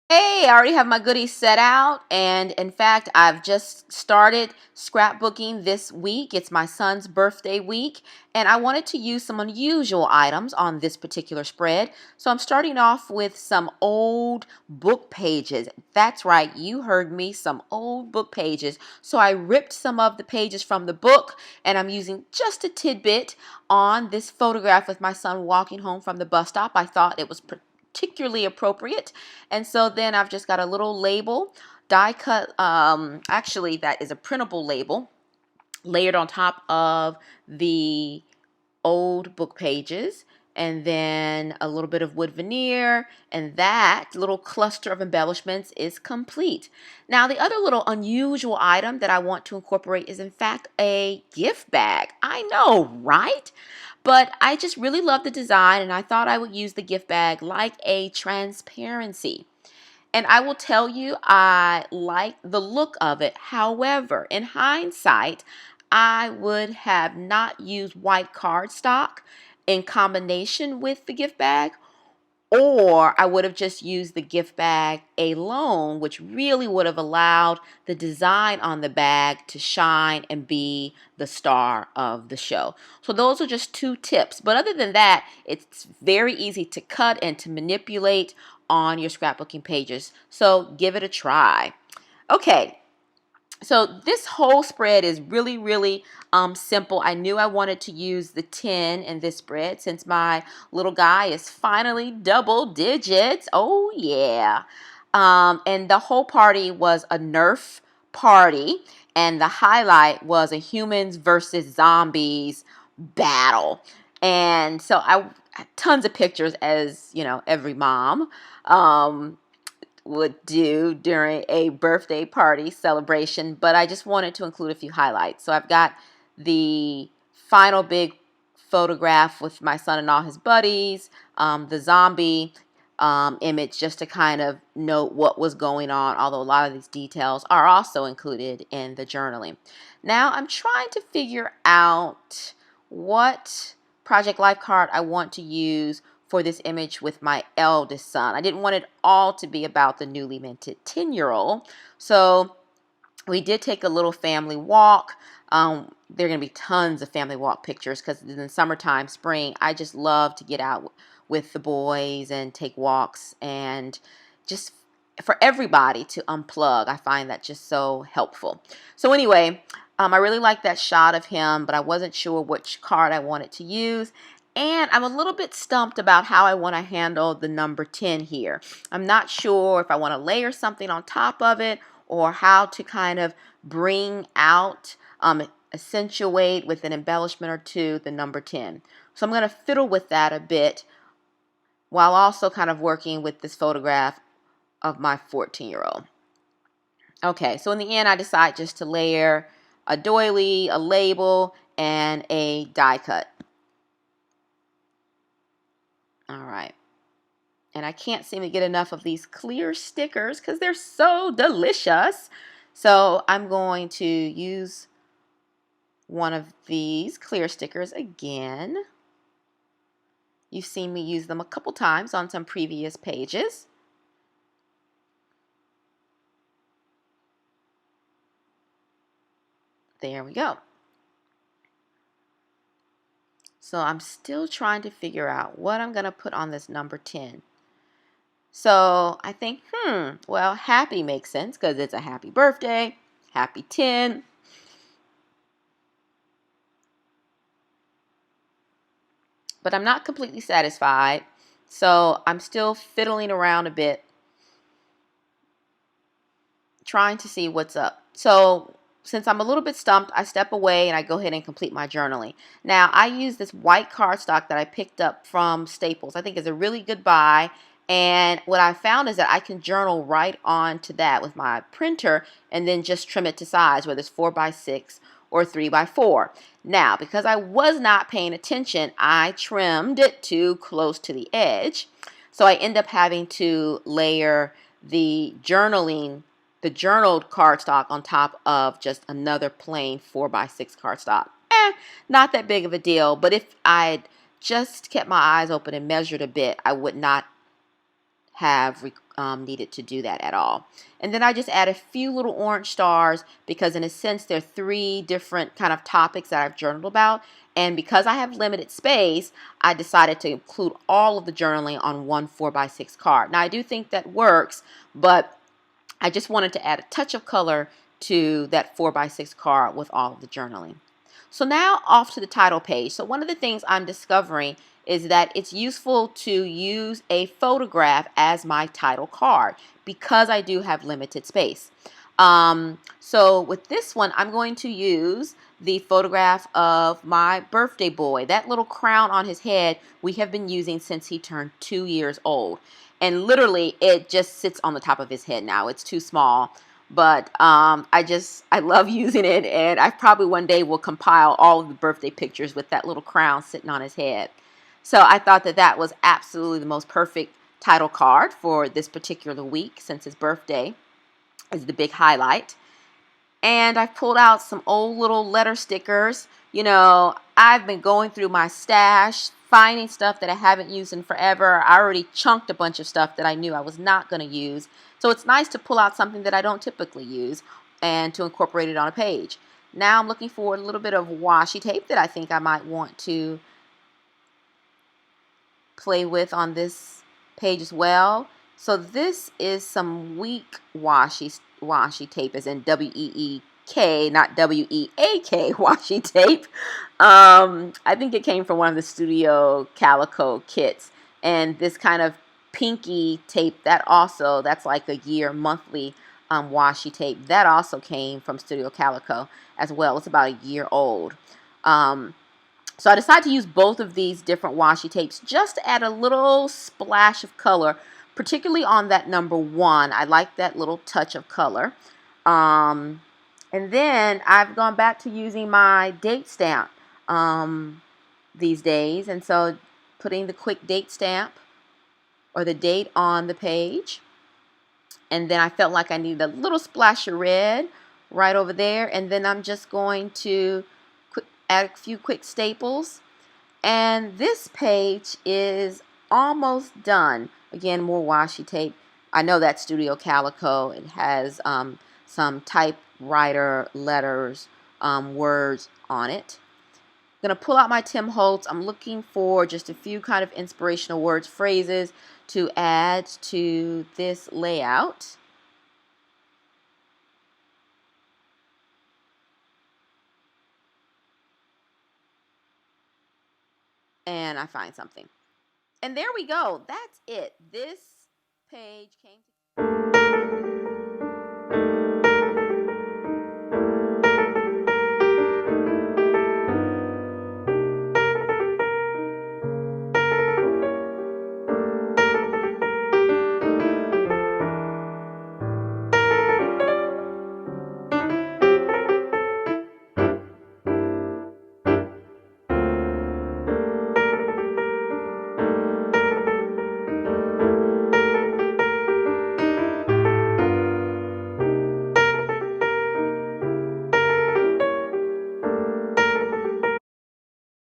Hey, I already have my goodies set out, and in fact, I've just started scrapbooking this week. It's my son's birthday week, and I wanted to use some unusual items on this particular spread. So I'm starting off with some old book pages. That's right, you heard me, some old book pages. So I ripped some of the pages from the book, and I'm using just a tidbit on this photograph with my son walking home from the bus stop. I thought it was particularly appropriate. And so then I've just got a little label, die cut, actually that is a printable label, layered on top of the old book pages, and then a little bit of wood veneer, and that little cluster of embellishments is complete. Now, the other little unusual item that I want to incorporate is in fact a gift bag. I know, right? But I just really love the design, and I thought I would use the gift bag like a transparency. And I will tell you, I like the look of it. However, in hindsight, I would have not used white cardstock in combination with the gift bag, or I would have just used the gift bag alone, which really would have allowed the design on the bag to shine and be the star of the show. So those are just two tips. But other than that, it's very easy to cut and to manipulate on your scrapbooking pages. So give it a try. Okay, so this whole spread is really simple. I knew I wanted to use the 10 in this spread since my little guy is finally double digits. Oh yeah. And the whole party was a Nerf party, and the highlight was a humans versus zombies battle. And so I tons of pictures, as you know, every mom. Would do during a birthday party celebration, but I just wanted to include a few highlights. So I've got the final big photograph with my son and all his buddies, the zombie image just to kind of note what was going on, although a lot of these details are also included in the journaling. Now I'm trying to figure out what project life card I want to use for this image with my eldest son. I didn't want it all to be about the newly minted 10-year-old. So we did take a little family walk. There are going to be tons of family walk pictures because in the summertime, spring, I just love to get out with the boys and take walks and just for everybody to unplug. I find that just so helpful. So anyway, I really like that shot of him, but I wasn't sure which card I wanted to use. And I'm a little bit stumped about how I want to handle the number 10 here. I'm not sure if I want to layer something on top of it or how to kind of bring out, accentuate with an embellishment or two, the number 10. So I'm going to fiddle with that a bit while also kind of working with this photograph of my 14-year-old. Okay, so in the end, I decide just to layer a doily, a label, and a die cut. All right. And I can't seem to get enough of these clear stickers because they're so delicious. So I'm going to use one of these clear stickers again. You've seen me use them a couple times on some previous pages. There we go. So I'm still trying to figure out what I'm going to put on this number 10. So I think, well, happy makes sense because it's a happy birthday, happy 10. But I'm not completely satisfied. So I'm still fiddling around a bit, trying to see what's up. So since I'm a little bit stumped, I step away and I go ahead and complete my journaling. Now, I use this white cardstock that I picked up from Staples. I think it's a really good buy. And what I found is that I can journal right onto that with my printer and then just trim it to size, whether it's 4x6 or 3x4. Now, because I was not paying attention, I trimmed it too close to the edge. So I end up having to layer the journaled cardstock on top of just another plain 4x6 cardstock. Not that big of a deal, but if I'd just kept my eyes open and measured a bit, I would not have needed to do that at all. And then I just add a few little orange stars because in a sense there are 3 different kind of topics that I've journaled about. And because I have limited space, I decided to include all of the journaling on one 4x6 card. Now I do think that works, but I just wanted to add a touch of color to that 4x6 card with all of the journaling. So now off to the title page. So one of the things I'm discovering is that it's useful to use a photograph as my title card because I do have limited space. So with this one, I'm going to use the photograph of my birthday boy. That little crown on his head we have been using since he turned 2 years old. And literally, it just sits on the top of his head now. It's too small. But I love using it, and I probably one day will compile all of the birthday pictures with that little crown sitting on his head. So I thought that that was absolutely the most perfect title card for this particular week since his birthday is the big highlight. And I've pulled out some old little letter stickers. You know, I've been going through my stash, finding stuff that I haven't used in forever. I already chunked a bunch of stuff that I knew I was not going to use. So it's nice to pull out something that I don't typically use and to incorporate it on a page. Now I'm looking for a little bit of washi tape that I think I might want to play with on this page as well. So this is some weak washi tape, as in W-E-E-K, not W-E-A-K washi tape. I think it came from one of the Studio Calico kits. And this kind of pinky tape, that's like a year monthly washi tape. That also came from Studio Calico as well. It's about a year old. So I decided to use both of these different washi tapes just to add a little splash of color, particularly on that number 1. I like that little touch of color. And then I've gone back to using my date stamp these days. And so putting the quick date stamp or the date on the page. And then I felt like I needed a little splash of red right over there. And then I'm just going to add a few quick staples. And this page is almost done. Again, more washi tape. I know that's Studio Calico. It has some typewriter letters, words on it. I'm going to pull out my Tim Holtz. I'm looking for just a few kind of inspirational words, phrases to add to this layout. And I find something. And there we go. That's it. This page came